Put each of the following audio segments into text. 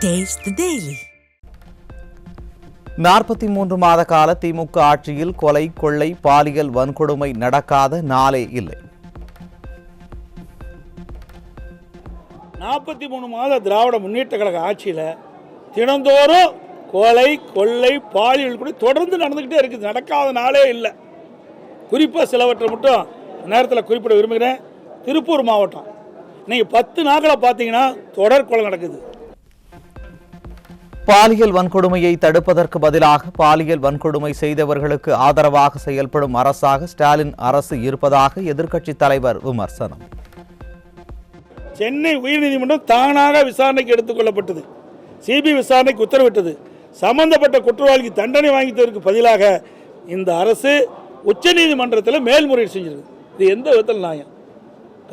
Taste the Daily. 43 மாத கால திமுக ஆட்சியில் கொலை, கொள்ளை, பாலியல் வன்கொடுமை நடக்காத நாளே இல்லை. 43 மாத திராவிட முன்னேற்ற கழக ஆட்சியில் தினந்தோறும் கொலை, கொள்ளை, பாலியல் கூட தொடர்ந்து நடந்துக்கிட்டே இருக்குது. நடக்காத நாளே இல்லை. குறிப்பாக சிலவற்றை மட்டும் நேரத்தில் குறிப்பிட விரும்புகிறேன். திருப்பூர் மாவட்டம் நீங்கள் 10 நாட்களை பார்த்தீங்கன்னா தொடர் கொலை நடக்குது. பாலியல் வன்கொடுமையை தடுப்பதற்கு பதிலாக பாலியல் வன்கொடுமை செய்தவர்களுக்கு ஆதரவாக செயல்படும் அரசாக ஸ்டாலின் அரசு இருப்பதாக எதிர்க்கட்சித் தலைவர் விமர்சனம். சென்னை உயர்நீதிமன்றம் தானாக விசாரணைக்கு எடுத்துக் கொள்ளப்பட்டது. சிபிஐ விசாரணைக்கு உத்தரவிட்டது. சம்பந்தப்பட்ட குற்றவாளிக்கு தண்டனை வாங்கித்ததற்கு பதிலாக இந்த அரசு உச்சநீதிமன்றத்தில் மேல்முறையீடு செஞ்சிருக்கு. இது எந்த விதத்தில் நியாயம்?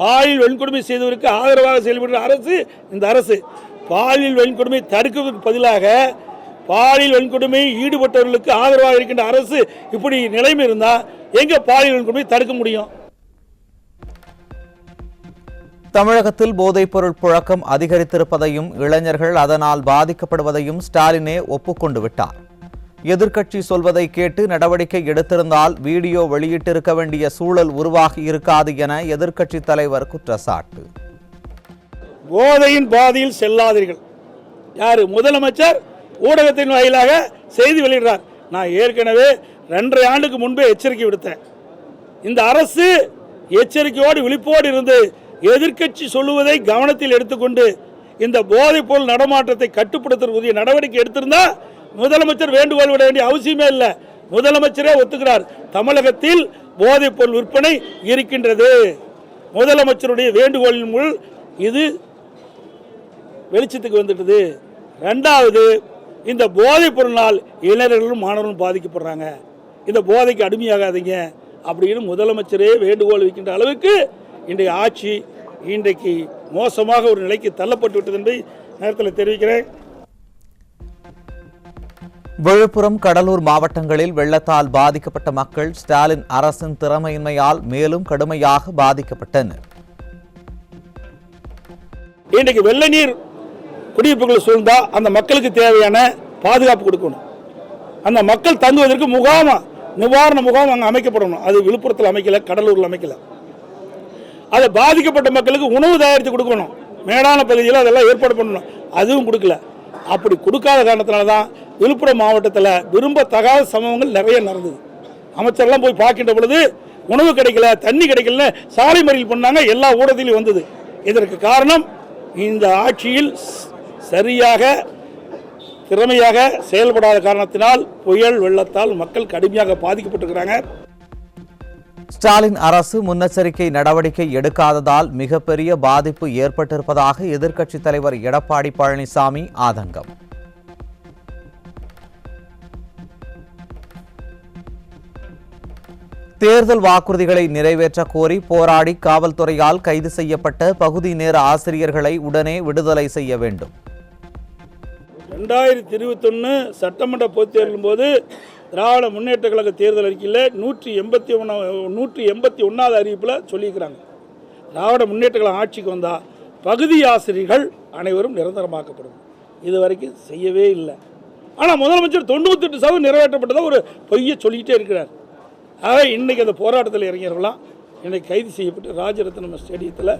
பாலியல் வன்கொடுமை செய்தவருக்கு ஆதரவாக செயல்படுற அரசு இந்த அரசு. பாலியல் வன்கொடுமை தடுக்கிறதுக்கு பதிலாக பாலியல் வன்கொடுமை ஈடுபட்டவர்களுக்கு ஆதரவாக இருக்கின்ற அரசு இப்படி நிலைமை இருந்தால் எங்க பாலியல் வன்கொடுமை தடுக்க முடியும்? தமிழகத்தில் போதைப்பொருள் புழக்கம் அதிகரித்திருப்பதையும் இளைஞர்கள் அதனால் பாதிக்கப்படுவதையும் ஸ்டாலினே ஒப்புக்கொண்டு விட்டார். எதிர்க்கட்சி சொல்வதை கேட்டு நடவடிக்கை எடுத்திருந்தால் வீடியோ வெளியிட்டிருக்க வேண்டிய சூழல் உருவாகி இருக்காது என எதிர்க்கட்சித் தலைவர் குற்றச்சாட்டு. போதையின் பாதையில் செல்லாதீர்கள். யாரு? முதலமைச்சர் ஊடகத்தின் வாயிலாக செய்தி வெளியிடுறார். நான் ஏற்கனவே 2.5 ஆண்டுக்கு முன்பே எச்சரிக்கை விடுத்தேன். இந்த அரசு எச்சரிக்கையோடு விழிப்போடு இருந்து எதிர்க்கட்சி சொல்லுவதை கவனத்தில் எடுத்துக்கொண்டு இந்த போதைப் பொருள் நடமாட்டத்தை கட்டுப்படுத்துவதற்குரிய நடவடிக்கை எடுத்திருந்தா முதலமைச்சர் வேண்டுகோள் விட வேண்டிய அவசியமே இல்லை. முதலமைச்சரே ஒத்துக்கிறார், தமிழகத்தில் போதைப் பொருள் விற்பனை இருக்கின்றது. முதலமைச்சருடைய வேண்டுகோளின் மூலம் இது வெளிச்சத்துக்கு வந்துட்டது. 2வது, இந்த போதைப் பொருளால் இளைஞர்களும் மாணவர்களும் பாதிக்கப்படுறாங்க. இந்த போதைக்கு அடிமையாகாதீங்க அப்படின்னு முதலமைச்சரே வேண்டுகோள் வைக்கின்ற அளவுக்கு இன்றைய ஆட்சி இன்றைக்கு மோசமாக ஒரு நிலைக்கு தள்ளப்பட்டு விட்டது என்பதை நேரத்தில் தெரிவிக்கிறேன். விழுப்புரம், கடலூர் மாவட்டங்களில் வெள்ளத்தால் பாதிக்கப்பட்ட மக்கள் ஸ்டாலின் அரசின் திறமையின்மையால் மேலும் கடுமையாக பாதிக்கப்பட்டனர். இன்றைக்கு வெள்ள நீர் குடியிருப்புகளை சூழ்ந்தா அந்த மக்களுக்கு தேவையான பாதுகாப்பு கொடுக்கணும். அந்த மக்கள் தங்குவதற்கு நிவாரண முகாம் அங்கே அமைக்கப்படணும். அது விழுப்புரத்தில் அமைக்கல, கடலூரில் அமைக்கல. அதை பாதிக்கப்பட்ட மக்களுக்கு உணவு தயாரித்து கொடுக்கணும். மேடான பகுதியில் அதெல்லாம் ஏற்பாடு பண்ணணும். அதுவும் கொடுக்கல. அப்படி கொடுக்காத காரணத்தினால தான் விழுப்புரம் மாவட்டத்தில் விரும்பத்தகாத சம்பவங்கள் நிறைய நடந்தது. அமைச்சர்லாம் போய் பார்க்கின்ற பொழுது உணவு கிடைக்கல, தண்ணி கிடைக்கல, சாலை மறியல் பண்ணாங்க. எல்லா ஊடகத்திலும் வந்தது. இதற்கு காரணம் இந்த ஆட்சியில் சரியாக திறமையாக செயல்படாத காரணத்தினால் புயல் வெள்ளத்தால் மக்கள் கடுமையாக பாதிக்கப்பட்டிருக்கிறாங்க. ஸ்டாலின் அரசு முன்னெச்சரிக்கை நடவடிக்கை எடுக்காததால் மிகப்பெரிய பாதிப்பு ஏற்பட்டிருப்பதாக எதிர்க்கட்சித் தலைவர் எடப்பாடி பழனிசாமி ஆதங்கம். தேர்தல் வாக்குறுதிகளை நிறைவேற்ற கோரி போராடி காவல்துறையால் கைது செய்யப்பட்ட பகுதி நேர ஆசிரியர்களை உடனே விடுதலை செய்ய வேண்டும். 2021 சட்டமன்ற பொதுத் தேர்தலின் போது திராவிட முன்னேற்ற கழக தேர்தல் அறிக்கையில் 181வது அறிவிப்பில் சொல்லியிருக்கிறாங்க. திராவிட முன்னேற்ற கழகம் ஆட்சிக்கு வந்தால் பகுதி ஆசிரியர்கள் அனைவரும் நிரந்தரமாக்கப்படும். இது வரைக்கும் செய்யவே இல்லை. ஆனால் முதலமைச்சர் 98% நிறைவேற்றப்பட்டதாக ஒரு பொய்யை சொல்லிக்கிட்டே இருக்கிறார். ஆக இன்றைக்கி அந்த போராட்டத்தில் இறங்கியவர்களாம் இன்றைக்கு கைது செய்யப்பட்டு ராஜரத்னம் ஸ்டேடியத்தில்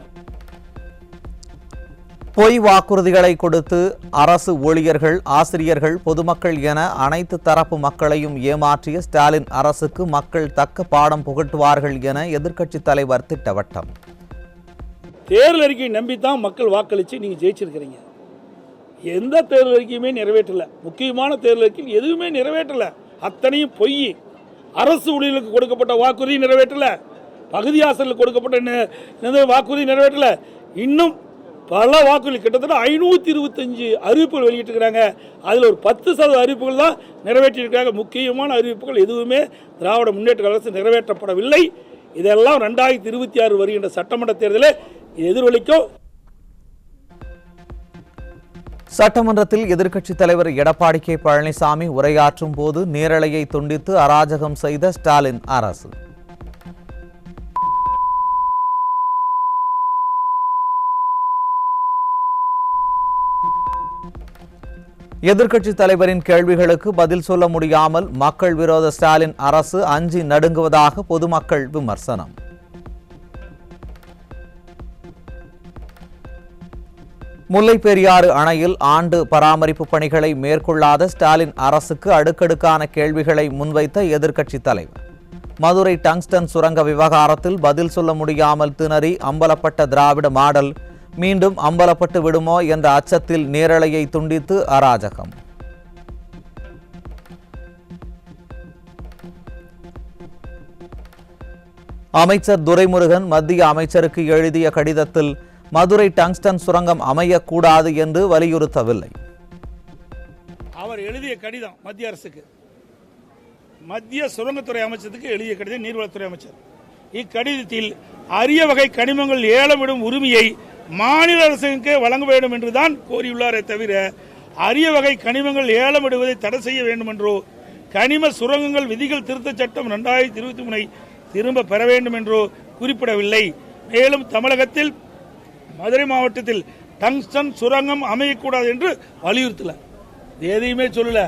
பொய் வாக்குறுதிகளை கொடுத்து அரசு ஊழியர்கள், ஆசிரியர்கள், பொதுமக்கள் என அனைத்து தரப்பு மக்களையும் ஏமாற்றிய ஸ்டாலின் அரசுக்கு மக்கள் தக்க பாடம் புகட்டுவார்கள் என எதிர்க்கட்சித் தலைவர் திட்டவட்டம். தேர்தல் அறிக்கையை நம்பித்தான் மக்கள் வாக்களித்து நீங்கள் ஜெயிச்சிருக்கிறீங்க. எந்த தேர்தல் அறிக்கையுமே நிறைவேற்றலை. முக்கியமான தேர்தல் அறிக்கையில் எதுவுமே நிறைவேற்றலை. அத்தனையும் பொய். அரசு ஊழியர்களுக்கு கொடுக்கப்பட்ட வாக்குறுதி நிறைவேற்றலை. பகுதி ஆசிரியர்களுக்கு கொடுக்கப்பட்ட வாக்குறுதி நிறைவேற்றலை. இன்னும் பல வாக்குறுதி கிட்டத்தட்ட 525 அறிவிப்புகள் வெளியிட்டிருக்கிறாங்க. அதில் ஒரு 10% அறிவிப்புகள் தான் நிறைவேற்றியிருக்கிறாங்க. முக்கியமான அறிவிப்புகள் எதுவுமே திராவிட முன்னேற்ற அரசு நிறைவேற்றப்படவில்லை. இதெல்லாம் 2026 வருகின்ற சட்டமன்ற தேர்தலில் எதிரொலிக்கும். சட்டமன்றத்தில் எதிர்க்கட்சித் தலைவர் எடப்பாடி கே பழனிசாமி உரையாற்றும் போது நேரலையை துண்டித்து அராஜகம் செய்த ஸ்டாலின் அரசு. எதிர்க்கட்சித் தலைவரின் கேள்விகளுக்கு பதில் சொல்ல முடியாமல் மக்கள் விரோத ஸ்டாலின் அரசு அஞ்சி நடுங்குவதாக பொதுமக்கள் விமர்சனம். முல்லைப் பெரியாறு அணையில் ஆண்டு பராமரிப்பு பணிகளை மேற்கொள்ளாத ஸ்டாலின் அரசுக்கு அடுக்கடுக்கான கேள்விகளை முன்வைத்த எதிர்க்கட்சித் தலைவர். மதுரை டங்ஸ்டன் சுரங்க விவகாரத்தில் பதில் சொல்ல முடியாமல் திணறி அம்பலப்பட்ட திராவிட மாடல் மீண்டும் அம்பலப்பட்டு விடுமோ என்ற அச்சத்தில் நேரலையை துண்டித்து அராஜகம். அமைச்சர் துரைமுருகன் மத்திய அமைச்சருக்கு எழுதிய கடிதத்தில் மதுரை டங்ஸ்டன் சுரங்கம் அமையக்கூடாது என்று வலியுறுத்தவில்லை. அவர் எழுதிய கடிதம் மத்திய அரசுக்கு, மத்திய சுரங்கத்துறை அமைச்சருக்கு எழுதிய கடிதம் நீர்வளத்துறை அமைச்சர். இக்கடிதத்தில் அரிய வகை கனிமங்கள் ஏலமிடும் உரிமையை மாநில அரசுக்கே வழங்க வேண்டும் என்றுதான் கோரியுள்ளாரே தவிர அரிய வகை கனிமங்கள் ஏலமிடுவதை தடை செய்ய வேண்டும் என்றோ கனிம சுரங்கங்கள் விதிகள் திருத்தச் சட்டம் 2023 திரும்ப பெற வேண்டும் என்றோ குறிப்பிடவில்லை. மேலும் தமிழகத்தில் மதுரை மாவட்டத்தில் டங்ஸ்டன் சுரங்கம் அமையக்கூடாது என்று வலியுறுத்தல, எதையுமே சொல்லல.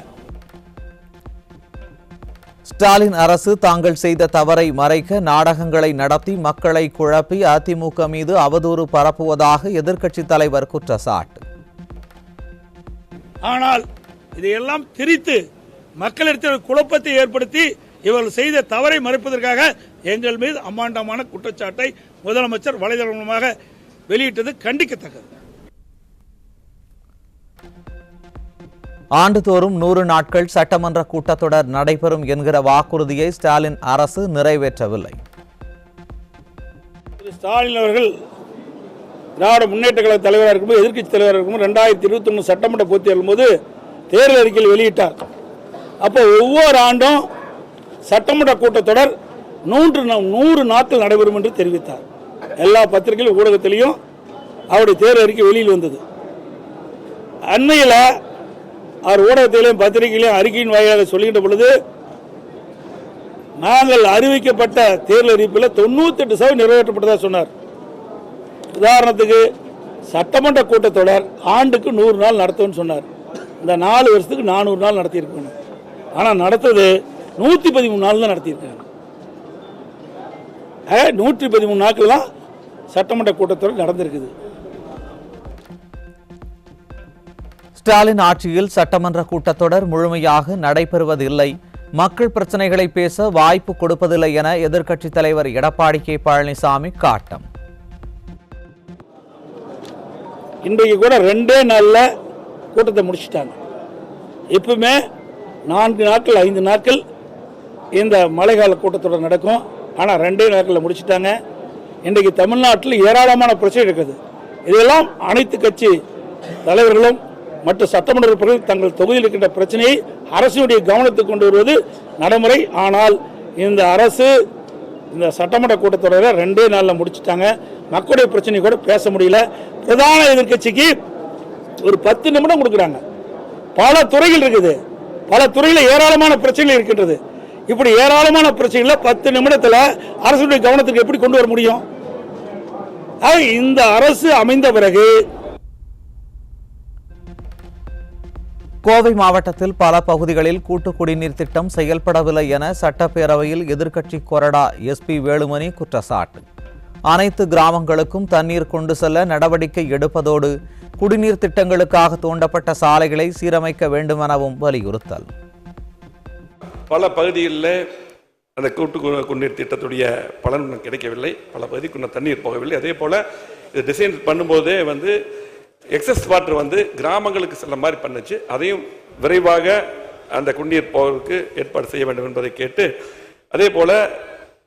ஸ்டாலின் அரசு தாங்கள் செய்த தவறை மறைக்க நாடகங்களை நடத்தி மக்களை குழப்பி அதிமுக மீது அவதூறு பரப்புவதாக எதிர்க்கட்சித் தலைவர் குற்றச்சாட்டு. ஆனால் இதையெல்லாம் திரித்து மக்களிடத்தில் குழப்பத்தை ஏற்படுத்தி இவர்கள் செய்த தவறை மறைப்பதற்காக எங்கள் மீது அம்மாண்டமான குற்றச்சாட்டை முதலமைச்சர் வலைதளம் மூலமாக வெளியிட்டது கண்டிக்கத்தக்கது. ஆண்டுதோறும் 100 நாட்கள் சட்டமன்ற கூட்டத்தொடர் நடைபெறும் என்கிற வாக்குறுதியை ஸ்டாலின் அரசு நிறைவேற்றவில்லை. ஸ்டாலின் அவர்கள் திராவிட முன்னேற்ற கழக தலைவராக இருக்கும்போது எதிர்க்கட்சி தலைவராக இருக்கும்போது 2021 சட்டமன்ற பொதுத் தேர்தல் போது தேர்தல் அறிக்கையில் வெளியிட்டார். அப்போ ஒவ்வொரு ஆண்டும் சட்டமன்ற கூட்டத்தொடர் 100 நாட்கள் நடைபெறும் என்று தெரிவித்தார். எல்லா பத்திரிகைகள் ஊடகத்திலையும் அவருடைய தேர்தல் அறிக்கை வெளியில் வந்தது. அண்மையில் அவர் ஊடகத்திலையும் பத்திரிகையிலையும் அறிக்கையின் வாயிலாக சொல்லுகின்ற பொழுது நாங்கள் அறிவிக்கப்பட்ட தேர்தல் அறிவிப்பில் 98% நிறைவேற்றப்பட்டதாக சொன்னார். உதாரணத்துக்கு சட்டமன்ற கூட்டத்தொடர் ஆண்டுக்கு 100 நாள் நடத்தும்னு சொன்னார். இந்த 4 வருஷத்துக்கு 400 நாள் நடத்தியிருக்கணும். ஆனால் நடத்தது 113 நாள் தான் நடத்தியிருக்காங்க. 113 நாட்கள் தான் சட்டமன்ற கூட்டத்தொடர் நடந்திருக்குது. ஸ்டாலின் ஆட்சியில் சட்டமன்ற கூட்டத்தொடர் முழுமையாக நடைபெறுவதில்லை, மக்கள் பிரச்சனைகளை பேச வாய்ப்பு கொடுப்பதில்லை என எதிர்க்கட்சித் தலைவர் எடப்பாடி கே பழனிசாமி காட்டம். இன்றைக்கு கூட 2 நாளில் கூட்டத்தை முடிச்சுட்டாங்க. எப்பவுமே 4 நாட்கள் 5 நாட்கள் இந்த மழைக்கால கூட்டத்தொடர் நடக்கும். ஆனால் 2 நாட்களில் முடிச்சுட்டாங்க. இன்றைக்கு தமிழ்நாட்டில் ஏராளமான பிரச்சனை இருக்குது. இதெல்லாம் அனைத்து கட்சி தலைவர்களும் மற்ற சட்டமன்ற உறுப்பினர்கள் தங்கள் தொகுதியில் இருக்கின்ற பிரச்சனையை அரசுடைய கவனத்துக்கு கொண்டு வருவது நடைமுறை. ஆனால் இந்த அரசு இந்த சட்டமன்ற கூட்டத்தொடரை 2 நாளில் முடிச்சுட்டாங்க. மக்களுடைய பிரச்சனை கூட பேச முடியல. பிரதான எதிர்க்கட்சிக்கு ஒரு 10 நிமிடம் கொடுக்குறாங்க. பல துறைகள் இருக்குது, பல துறையில் ஏராளமான பிரச்சனைகள் இருக்கின்றது. இப்படி ஏராளமான பிரச்சனைகளை 10 நிமிடத்தில் அரசுடைய கவனத்துக்கு எப்படி கொண்டு வர முடியும்? இந்த அரசு அமைந்த பிறகு கோவை மாவட்டத்தில் பல பகுதிகளில் கூட்டு குடிநீர் திட்டம் செயல்படவில்லை என சட்டப்பேரவையில் எதிர்க்கட்சி கொறடா எஸ்பி வேலுமணி குற்றச்சாட்டு. அனைத்து கிராமங்களுக்கும் தண்ணீர் கொண்டு செல்ல நடவடிக்கை எடுப்பதோடு குடிநீர் திட்டங்களுக்காக தோண்டப்பட்ட சாலைகளை சீரமைக்க வேண்டுமெனவும் வலியுறுத்தல். பல பகுதிகளில் அந்த கூட்டு குடிநீர் திட்டத்துடைய பலன் கிடைக்கவில்லை, பல பகுதிக்குள்ள தண்ணீர் போகவில்லை. அதே போல் இது டிசைன் பண்ணும்போதே எக்ஸஸ் வாட்டர் கிராமங்களுக்கு செல்ல மாதிரி பண்ணுச்சு. அதையும் விரைவாக அந்த குடிநீர் போவதற்கு ஏற்பாடு செய்ய வேண்டும் என்பதை கேட்டு, அதே போல்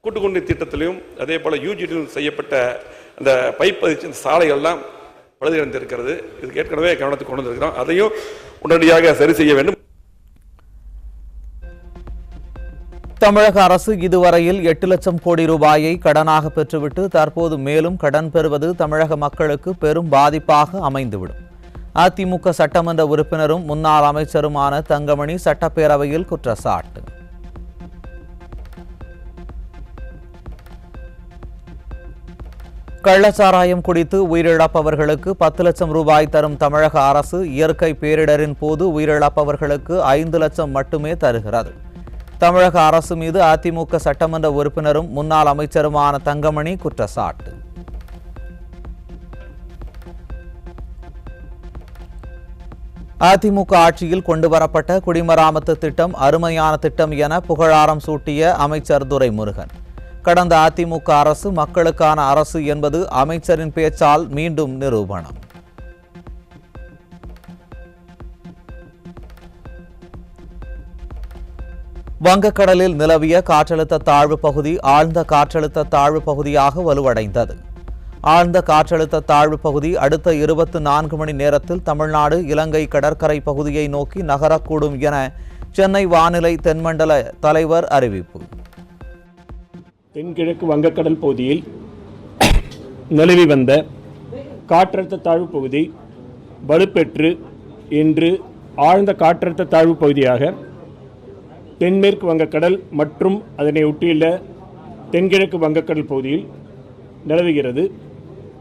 கூட்டு குடிநீர் திட்டத்திலையும் அதே போல் யூஜிடியும் செய்யப்பட்ட அந்த பைப் பதிச்சு அந்த சாலைகள்லாம் பழுதடைந்திருக்கிறது. இதுக்கு ஏற்கனவே கவனத்துக்கு கொண்டு வந்திருக்கிறோம். அதையும் உடனடியாக சரி செய்ய வேண்டும். தமிழக அரசு இதுவரையில் 8 லட்சம் கோடி ரூபாயை கடனாக பெற்றுவிட்டு தற்போது மேலும் கடன் பெறுவது தமிழக மக்களுக்கு பெரும் பாதிப்பாக அமைந்துவிடும். அதிமுக சட்டமன்ற உறுப்பினரும் முன்னாள் அமைச்சருமான தங்கமணி சட்டப்பேரவையில் குற்றச்சாட்டு. கள்ளச்சாராயம் குடித்து உயிரிழப்பவர்களுக்கு 10 லட்சம் ரூபாய் தரும் தமிழக அரசு இயற்கை பேரிடரின் போது உயிரிழப்பவர்களுக்கு 5 லட்சம் மட்டுமே தருகிறது. தமிழக அரசு மீது அதிமுக சட்டமன்ற உறுப்பினரும் முன்னாள் அமைச்சருமான தங்கமணி குற்றச்சாட்டு. அதிமுக ஆட்சியில் கொண்டுவரப்பட்ட குடிமராமத்து திட்டம் அருமையான திட்டம் என புகழாரம் சூட்டிய அமைச்சர் துரைமுருகன், கடந்த அதிமுக அரசு மக்களுக்கான அரசு என்பது அமைச்சரின் பேச்சால் மீண்டும் நிரூபணம். வங்கக்கடலில் நிலவிய காற்றழுத்த தாழ்வு பகுதி ஆழ்ந்த காற்றழுத்த தாழ்வு பகுதியாக வலுவடைந்தது. ஆழ்ந்த காற்றழுத்த தாழ்வு பகுதி அடுத்த 24 மணி நேரத்தில் தமிழ்நாடு இலங்கை கடற்கரை பகுதியை நோக்கி நகரக்கூடும் என சென்னை வானிலை தென்மண்டல தலைவர் அறிவிப்பு. தென்கிழக்கு வங்கக்கடல் பகுதியில் நிலவி வந்த காற்றழுத்த தாழ்வு பகுதி வலுப்பெற்று இன்று ஆழ்ந்த காற்றழுத்த தாழ்வு பகுதியாக தென்மேற்கு வங்கக்கடல் மற்றும் அதனை ஒட்டியுள்ள தென்கிழக்கு வங்கக்கடல் பகுதியில் நிலவுகிறது.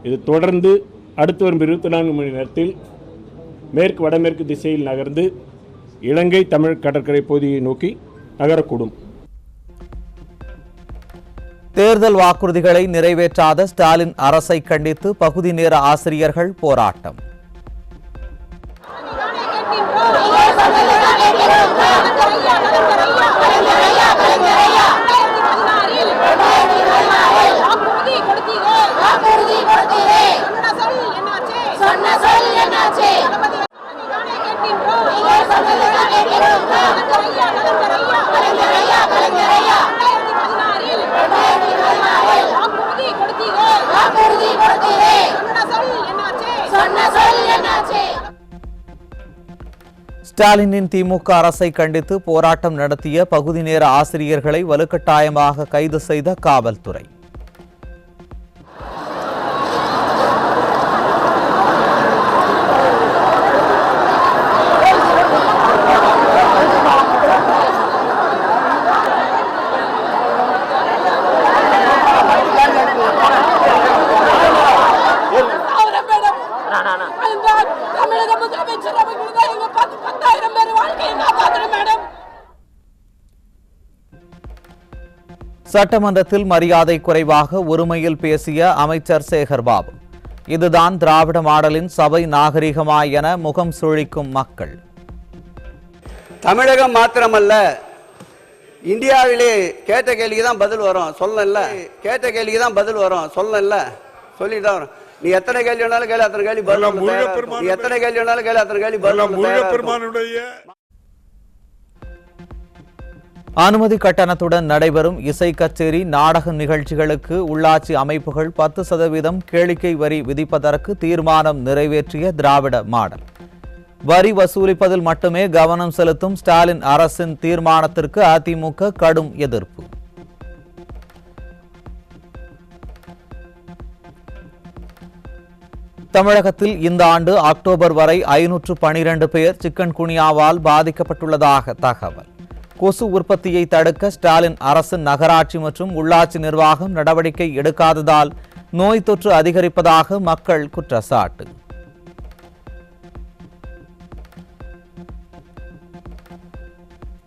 இது தொடர்ந்து அடுத்து வரும் 24 மணி நேரத்தில் மேற்கு வடமேற்கு திசையில் நகர்ந்து இலங்கை தமிழ் கடற்கரை பகுதியை நோக்கி நகரக்கூடும். தேர்தல் வாக்குறுதிகளை நிறைவேற்றாத ஸ்டாலின் அரசை கண்டித்து பகுதி நேர ஆசிரியர்கள் போராட்டம். ஸ்டாலினின் திமுக அரசை கண்டித்து போராட்டம் நடத்திய பகுதி நேர ஆசிரியர்களை வலுக்கட்டாயமாக கைது செய்த காவல்துறை. சட்டமன்றத்தில் மரியாதை குறைவாக ஒருமையில் பேசிய அமைச்சர் சேகர்பாபு, இதுதான் திராவிட மாடலின் சபை நாகரிகமா என முகம் சுழிக்கும் மக்கள். தமிழகம் மாத்திரமல்ல, இந்தியாவிலே கேட்ட கேள்விக்கு தான் பதில் வரும், சொல்லல. கேட்ட கேள்விக்கு தான் பதில் வரும், சொல்லல. சொல்லிட்டு தான் வரும். நீ எத்தனை கேள்வி வேணாலும் கேள்வி, அத்தனை கேள்வி பதில். நீ எத்தனை கேள்வி வேணாலும் கேள்வி, அத்தனை கேள்வி பதில். அனுமதி கட்டணத்துடன் நடைபெறும் இசை கச்சேரி, நாடக நிகழ்ச்சிகளுக்கு உள்ளாட்சி அமைப்புகள் 10% கேளிக்கை வரி விதிப்பதற்கு தீர்மானம் நிறைவேற்றிய திராவிட மாடல். வரி வசூலிப்பதில் மட்டுமே கவனம் செலுத்தும் ஸ்டாலின் அரசின் தீர்மானத்திற்கு அதிமுக கடும் எதிர்ப்பு. தமிழகத்தில் இந்த ஆண்டு அக்டோபர் வரை 512 பேர் சிக்கன் குனியாவால் பாதிக்கப்பட்டுள்ளதாக தகவல். கொசு உற்பத்தியை தடுக்க ஸ்டாலின் அரசு நகராட்சி மற்றும் உள்ளாட்சி நிர்வாகம் நடவடிக்கை எடுக்காததால் நோய் தொற்று அதிகரிப்பதாக மக்கள் குற்றச்சாட்டு.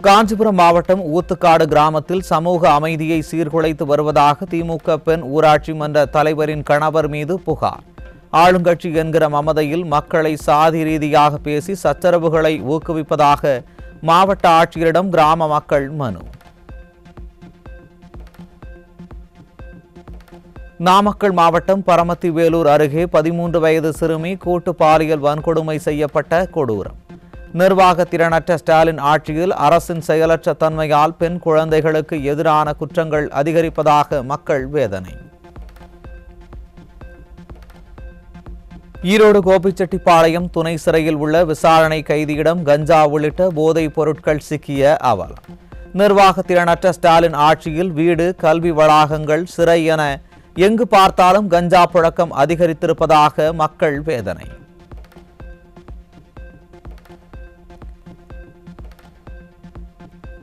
காஞ்சிபுரம் மாவட்டம் ஊத்துக்காடு கிராமத்தில் சமூக அமைதியை சீர்குலைத்து வருவதாக திமுக பெண் ஊராட்சி மன்ற தலைவரின் கணவர் மீது புகார். ஆளுங்கட்சி என்கிற மமதையில் மக்களை சாதி ரீதியாக பேசி சச்சரவுகளை ஊக்குவிப்பதாக மாவட்ட ஆட்சியரிடம் கிராம மக்கள் மனு. நாமக்கல் மாவட்டம் பரமத்தி வேலூர் அருகே 13 வயது சிறுமி கூட்டு பாலியல் வன்கொடுமை செய்யப்பட்ட கொடூரம். நிர்வாக திறனற்ற ஸ்டாலின் ஆட்சியில் அரசின் செயலற்ற தன்மையால் பெண் குழந்தைகளுக்கு எதிரான குற்றங்கள் அதிகரிப்பதாக மக்கள் வேதனை. ஈரோடு கோபிச்செட்டிப்பாளையம் துணை சிறையில் உள்ள விசாரணை கைதியிடம் கஞ்சா உள்ளிட்ட போதைப் பொருட்கள் சிக்கிய அவலம். நிர்வாக திறனற்ற ஸ்டாலின் ஆட்சியில் வீடு, கல்வி வளாகங்கள், சிறை என எங்கு பார்த்தாலும் கஞ்சா புழக்கம் அதிகரித்திருப்பதாக மக்கள் வேதனை.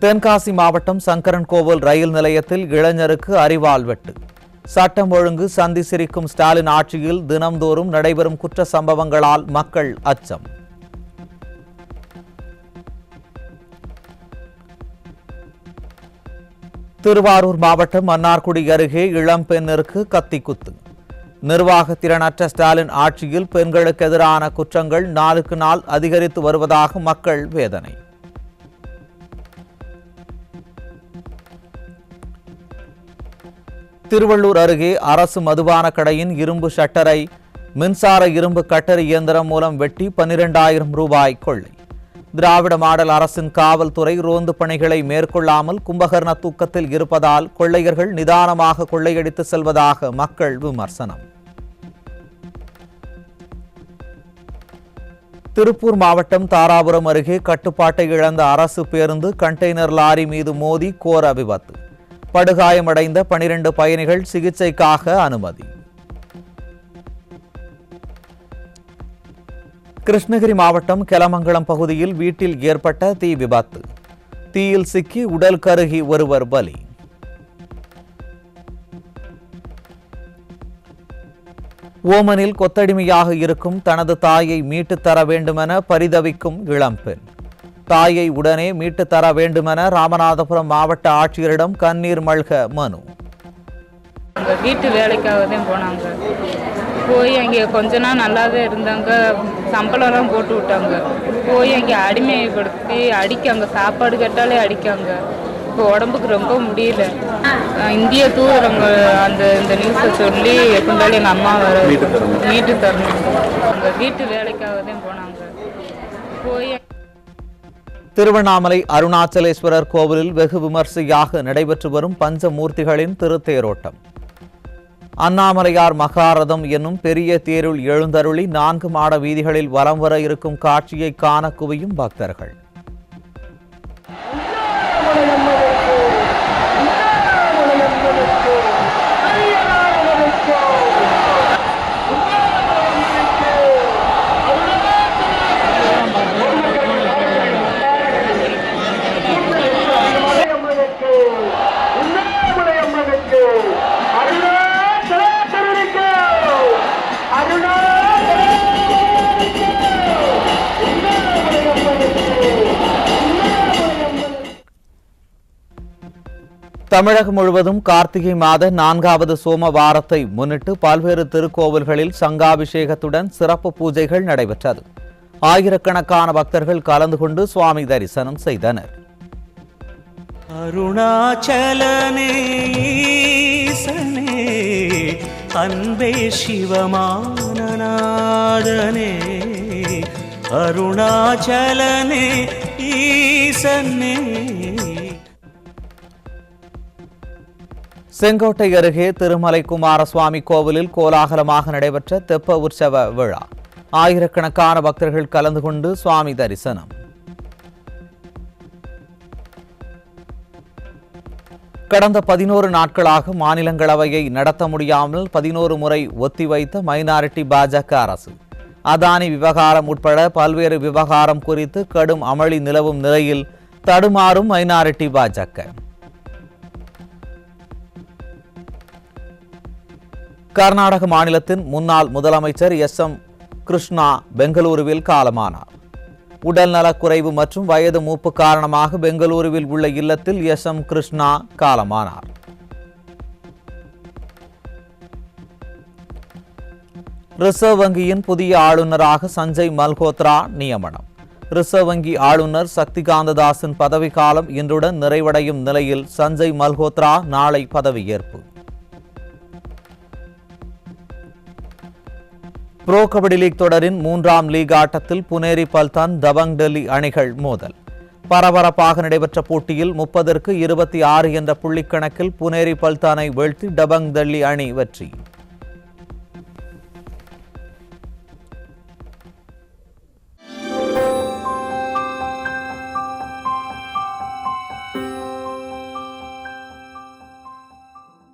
தென்காசி மாவட்டம் சங்கரன்கோவில் ரயில் நிலையத்தில் இளைஞருக்கு அரிவாள் வெட்டு. சட்டம் ஒழுங்கு சந்தி சிரிக்கும் ஸ்டாலின் ஆட்சியில் தினம்தோறும் நடைபெறும் குற்ற சம்பவங்களால் மக்கள் அச்சம். திருவாரூர் மாவட்டம் மன்னார்குடி அருகே இளம்பெண்ணிற்கு கத்திக்குத்து. நிர்வாக திறனற்ற ஸ்டாலின் ஆட்சியில் பெண்களுக்கு எதிரான குற்றங்கள் நாளுக்கு நாள் அதிகரித்து வருவதாக மக்கள் வேதனை. திருவள்ளூர் அருகே அரசு மதுபான கடையின் இரும்பு ஷட்டரை மின்சார இரும்பு கட்டர் இயந்திரம் மூலம் வெட்டி 12,000 ரூபாய் கொள்ளை. திராவிட மாடல் அரசின் காவல்துறை ரோந்து பணிகளை மேற்கொள்ளாமல் கும்பகர்ண தூக்கத்தில் இருப்பதால் கொள்ளையர்கள் நிதானமாக கொள்ளையடித்து செல்வதாக மக்கள் விமர்சனம். திருப்பூர் மாவட்டம் தாராபுரம் அருகே கட்டுப்பாட்டை இழந்த அரசு பேருந்து கண்டெய்னர் லாரி மீது மோதி கோர விபத்து. படுகாயமடைந்த 12 பயணிகள் சிகிச்சைக்காக அனுமதி. கிருஷ்ணகிரி மாவட்டம் கெலமங்கலம் பகுதியில் வீட்டில் ஏற்பட்ட தீ விபத்து. தீயில் சிக்கி உடல் கருகி ஒருவர் பலி. ஓமனில் கொத்தடிமையாக இருக்கும் தனது தாயை மீட்டு தர வேண்டுமென பரிதவிக்கும் இளம்பெண். தாயை உடனே மீட்டு தர வேண்டுமென ராமநாதபுரம் மாவட்ட ஆட்சியரிடம் கண்ணீர் மல்க மனு. வீட்டு வேலைக்காக தான் போனாங்க. போய் அங்கே கொஞ்ச நாள் நல்லாவே இருந்தாங்க. சம்பளம்லாம் போட்டு விட்டாங்க. போய் அங்கே அடிமைப்படுத்தி அடிக்காங்க. சாப்பாடு கேட்டாலே அடிக்காங்க. இப்போ உடம்புக்கு ரொம்ப முடியல. இந்திய தூதரங்க இந்த நியூஸை சொல்லி எப்படினாலும் எங்கள் அம்மா மீட்டு தரணும். அங்கே வீட்டு வேலைக்காக தான் போனாங்க. போய் திருவண்ணாமலை அருணாச்சலேஸ்வரர் கோவிலில் வெகு விமர்சையாக நடைபெற்று வரும் பஞ்சமூர்த்திகளின் திருத்தேரோட்டம். அண்ணாமலையார் மகாரதம் என்னும் பெரிய தேருள் எழுந்தருளி 4 மாட வீதிகளில் வலம் வர இருக்கும் காட்சியை காண குவியும் பக்தர்கள். தமிழகம் முழுவதும் கார்த்திகை மாத 4வது சோமவாரத்தை முன்னிட்டு பல்வேறு திருக்கோவில்களில் சங்காபிஷேகத்துடன் சிறப்பு பூஜைகள் நடைபெற்றது. ஆயிரக்கணக்கான பக்தர்கள் கலந்து கொண்டு சுவாமி தரிசனம் செய்தனர். அருணாச்சலனே ஈசனே அன்பே சிவமானநாதனே அருணாச்சலனே ஈசனே. செங்கோட்டை அருகே திருமலை குமாரசுவாமி கோவிலில் கோலாகலமாக நடைபெற்ற தெப்ப உற்சவ விழா. ஆயிரக்கணக்கான பக்தர்கள் கலந்து கொண்டு சுவாமி தரிசனம். கடந்த 11 நாட்களாக மாநிலங்களவையை நடத்த முடியாமல் 11 முறை ஒத்திவைத்த மைனாரிட்டி பாஜக அரசு. அதானி விவகாரம் உட்பட பல்வேறு விவகாரம் குறித்து கடும் அமளி நிலவும் நிலையில் தடுமாறும் மைனாரிட்டி பாஜக. கர்நாடக மாநிலத்தின் முன்னாள் முதலமைச்சர் எஸ்.எம். கிருஷ்ணா பெங்களூருவில் காலமானார். உடல்நலக்குறைவு மற்றும் வயது மூப்பு காரணமாக பெங்களூருவில் உள்ள இல்லத்தில் எஸ்.எம். கிருஷ்ணா காலமானார். ரிசர்வ் வங்கியின் புதிய ஆளுநராக சஞ்சய் மல்ஹோத்ரா நியமனம். ரிசர்வ் வங்கி ஆளுநர் சக்திகாந்த தாஸின் பதவிக்காலம் இன்றுடன் நிறைவடையும் நிலையில் சஞ்சய் மல்ஹோத்ரா நாளை பதவியேற்பு. புரோ கபடி லீக் தொடரின் 3ஆம் லீக் ஆட்டத்தில் புனேரி பல்தான் தபங் டெல்லி அணிகள் மோதல். பரபரப்பாக நடைபெற்ற போட்டியில் 30க்கு 26 என்ற புள்ளிக்கணக்கில் புனேரி பல்தானை வீழ்த்தி டபங் டெல்லி அணி வெற்றி.